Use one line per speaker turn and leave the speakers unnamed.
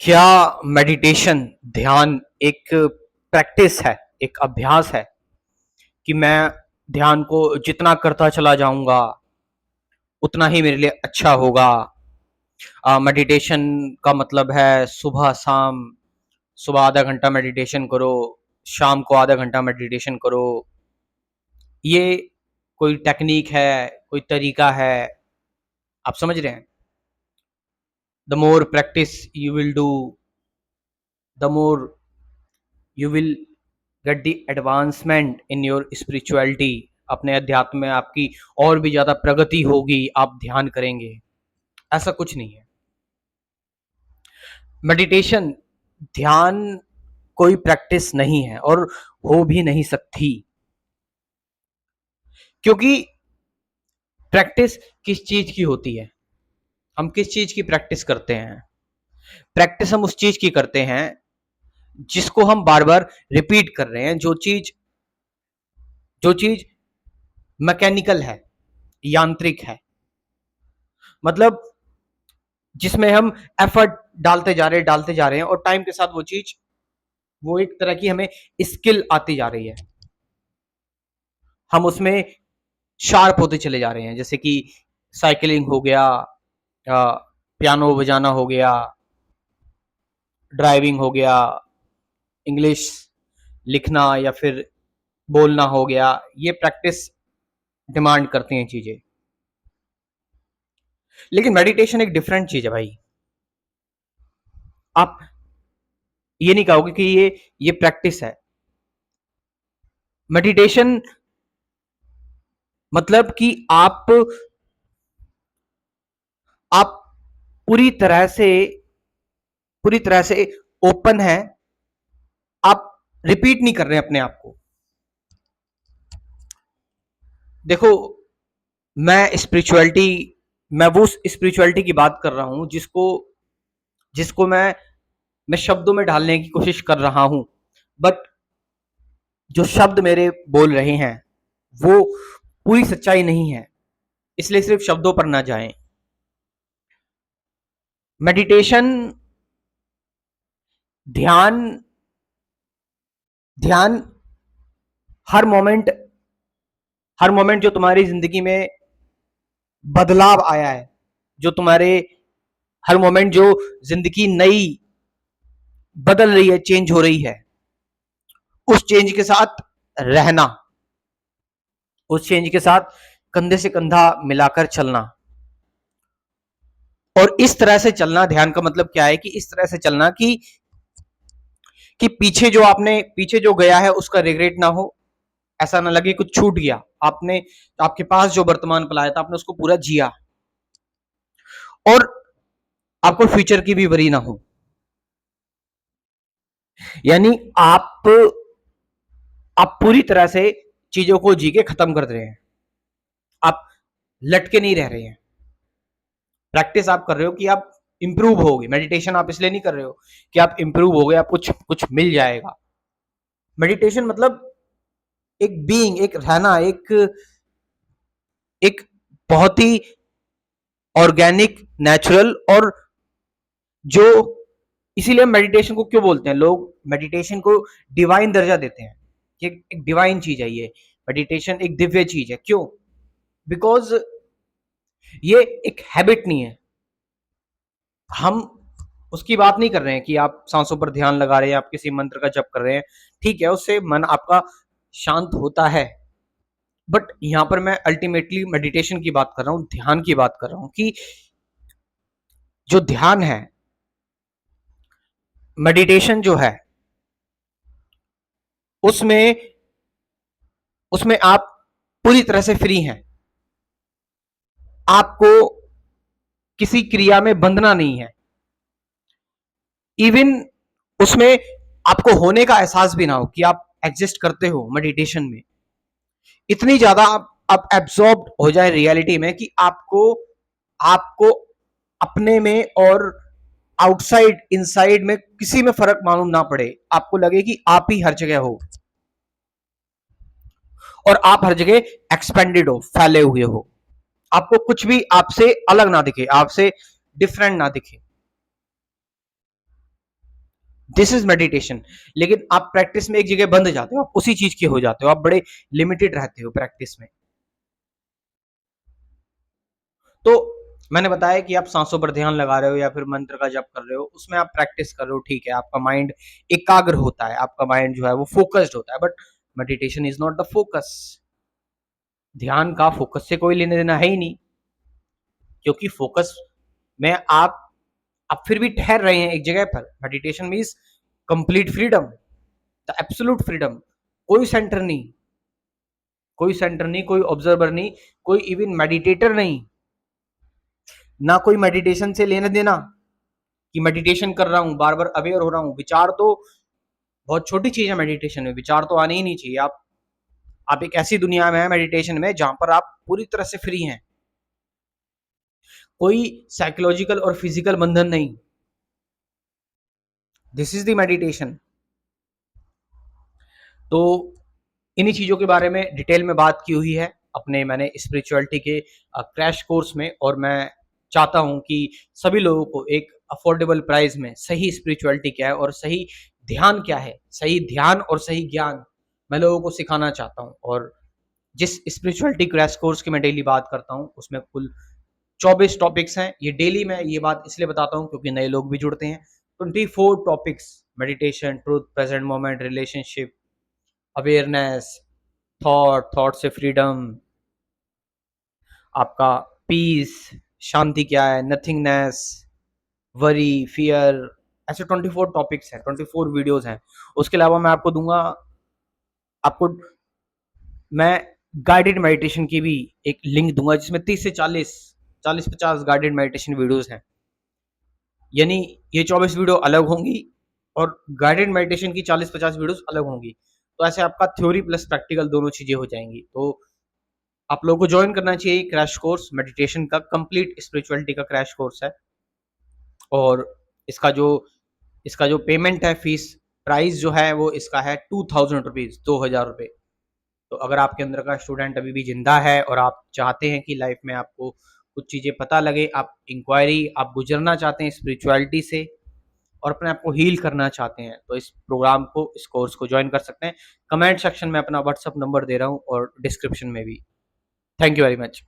क्या मेडिटेशन ध्यान एक प्रैक्टिस है, एक अभ्यास है कि मैं ध्यान को जितना करता चला जाऊंगा उतना ही मेरे लिए अच्छा होगा। मेडिटेशन का मतलब है सुबह शाम, सुबह आधा घंटा मेडिटेशन करो, शाम को आधा घंटा मेडिटेशन करो। ये कोई टेक्निक है, कोई तरीका है? आप समझ रहे हैं? The more practice you will do, the more you will get the advancement in your spirituality. अपने अध्यात्म में आपकी और भी ज्यादा प्रगति होगी, आप ध्यान करेंगे। ऐसा कुछ नहीं है। मेडिटेशन, ध्यान कोई प्रैक्टिस नहीं है और हो भी नहीं सकती, क्योंकि प्रैक्टिस किस चीज की होती है? हम किस चीज की प्रैक्टिस करते हैं? प्रैक्टिस हम उस चीज की करते हैं जिसको हम बार बार रिपीट कर रहे हैं। जो चीज मैकेनिकल है, यांत्रिक है, मतलब जिसमें हम एफर्ट डालते जा रहे हैं और टाइम के साथ वो एक तरह की हमें स्किल आती जा रही है। हम उसमें शार्प होते चले जा रहे हैं, जैसे कि साइकिलिंग हो गया, पियानो बजाना हो गया, ड्राइविंग हो गया, इंग्लिश लिखना या फिर बोलना हो गया। ये प्रैक्टिस डिमांड करती हैं चीजें। लेकिन मेडिटेशन एक डिफरेंट चीज है भाई। आप ये नहीं कहोगे कि ये प्रैक्टिस है। मेडिटेशन मतलब कि आप पूरी तरह से पूरी तरह से ओपन है। आप रिपीट नहीं कर रहे हैं अपने आप को। देखो, मैं वो स्पिरिचुअलिटी की बात कर रहा हूं जिसको जिसको मैं शब्दों में ढालने की कोशिश कर रहा हूं। बट जो शब्द मेरे बोल रहे हैं वो पूरी सच्चाई नहीं है, इसलिए सिर्फ शब्दों पर ना जाएं। मेडिटेशन, ध्यान ध्यान हर मोमेंट जो तुम्हारी जिंदगी में बदलाव आया है, जो तुम्हारे हर मोमेंट जो जिंदगी नई बदल रही है, चेंज हो रही है, उस चेंज के साथ रहना, उस चेंज के साथ कंधे से कंधा मिलाकर चलना। और इस तरह से चलना, ध्यान का मतलब क्या है कि इस तरह से चलना कि पीछे जो गया है उसका रिग्रेट ना हो। ऐसा ना लगे कुछ छूट गया। आपके पास जो वर्तमान पल आया था, आपने उसको पूरा जिया, और आपको फ्यूचर की भी वरी ना हो। यानी आप पूरी तरह से चीजों को जी के खत्म कर रहे हैं। आप लटके नहीं रह रहे हैं। प्रैक्टिस आप कर रहे हो कि आप इंप्रूव होगे। मेडिटेशन आप इसलिए नहीं कर रहे हो कि आप इंप्रूव हो गए, आप कुछ कुछ मिल जाएगा। मेडिटेशन मतलब एक बीइंग, एक रहना, एक बहुत ही ऑर्गेनिक, नेचुरल, और जो, इसीलिए मेडिटेशन को क्यों बोलते हैं लोग, मेडिटेशन को डिवाइन दर्जा देते हैं। ये एक डिवाइन चीज है। ये मेडिटेशन एक दिव्य चीज है। क्यों? बिकॉज ये एक हैबिट नहीं है। हम उसकी बात नहीं कर रहे हैं कि आप सांसों पर ध्यान लगा रहे हैं, आप किसी मंत्र का जप कर रहे हैं। ठीक है, उससे मन आपका शांत होता है। बट यहां पर मैं अल्टीमेटली मेडिटेशन की बात कर रहा हूं, ध्यान की बात कर रहा हूं कि जो ध्यान है, मेडिटेशन जो है, उसमें उसमें आप पूरी तरह से फ्री हैं। आपको किसी क्रिया में बंधना नहीं है। इवन उसमें आपको होने का एहसास भी ना हो कि आप एग्जिस्ट करते हो मेडिटेशन में। इतनी ज्यादा आप एब्जॉर्ब हो जाए रियलिटी में कि आपको आपको अपने में और आउटसाइड इनसाइड में किसी में फर्क मालूम ना पड़े। आपको लगे कि आप ही हर जगह हो और आप हर जगह एक्सपेंडेड हो, फैले हुए हो। आपको कुछ भी आपसे अलग ना दिखे, आपसे डिफरेंट ना दिखे। This is meditation. लेकिन आप प्रैक्टिस में एक जगह बंद जाते हो, आप उसी चीज के हो जाते हो, आप बड़े लिमिटेड रहते हो प्रैक्टिस में। तो मैंने बताया कि आप सांसों पर ध्यान लगा रहे हो या फिर मंत्र का जप कर रहे हो, उसमें आप प्रैक्टिस कर रहे हो, ठीक है, आपका माइंड एकाग्र होता है, आपका माइंड जो है वो फोकस्ड होता है, but meditation is not the focus. ध्यान का फोकस से कोई लेने देना है ही नहीं, क्योंकि फोकस में आप फिर भी ठहर रहे हैं एक जगह पर। Meditation means complete freedom, the absolute freedom. कोई सेंटर नहीं, कोई सेंटर नहीं, कोई ऑब्जर्वर नहीं, कोई इवन मेडिटेटर नहीं, ना कोई मेडिटेशन से लेना देना कि मेडिटेशन कर रहा हूं, बार बार अवेयर हो रहा हूं। विचार तो बहुत छोटी चीज है मेडिटेशन में, विचार तो आने ही नहीं चाहिए। आप एक ऐसी दुनिया में है मेडिटेशन में जहां पर आप पूरी तरह से फ्री हैं, कोई साइकोलॉजिकल और फिजिकल बंधन नहीं। This is the meditation. तो इन्हीं चीजों के बारे में डिटेल में बात की हुई है अपने मैंने स्पिरिचुअलिटी के क्रैश कोर्स में, और मैं चाहता हूं कि सभी लोगों को एक अफोर्डेबल प्राइस में सही स्पिरिचुअलिटी क्या है और सही ध्यान क्या है, सही ध्यान और सही ज्ञान मैं लोगों को सिखाना चाहता हूं। और जिस स्पिरिचुअलिटी क्रैश कोर्स की मैं डेली बात करता हूं, उसमें कुल 24 टॉपिक्स हैं। ये डेली मैं ये बात इसलिए बताता हूं क्योंकि नए लोग भी जुड़ते हैं। 24 topics, meditation, truth, present moment, relationship, awareness, thought से फ्रीडम, आपका पीस, शांति क्या है, नथिंगनेस, वरी, फियर, ऐसे 24 टॉपिक्स हैं, 24 वीडियोस हैं। उसके अलावा मैं आपको दूंगा, आपको मैं गाइडेड मेडिटेशन की भी एक लिंक दूंगा, जिसमें 30 से 40 गाइडेड मेडिटेशन वीडियोस हैं। यानी ये 24 वीडियो अलग होंगी और गाइडेड मेडिटेशन की 40-50 वीडियोस अलग होंगी। तो ऐसे आपका थ्योरी प्लस प्रैक्टिकल दोनों चीजें हो जाएंगी। तो आप लोगों को ज्वाइन करना चाहिए क्रैश कोर्स मेडिटेशन का, कंप्लीट स्पिरिचुअलिटी का क्रैश कोर्स है। और इसका जो इसका जो पेमेंट है, फीस प्राइस जो है वो इसका है 2000 रुपीज, 2000 रुपये। तो अगर आपके अंदर का स्टूडेंट अभी भी जिंदा है और आप चाहते हैं कि लाइफ में आपको कुछ चीजें पता लगे, आप इंक्वायरी आप गुजरना चाहते हैं स्पिरिचुअलिटी से और अपने आप को हील करना चाहते हैं, तो इस प्रोग्राम को, इस कोर्स को ज्वाइन कर सकते हैं। कमेंट सेक्शन में अपना व्हाट्सअप नंबर दे रहा हूँ और डिस्क्रिप्शन में भी। Thank you very much.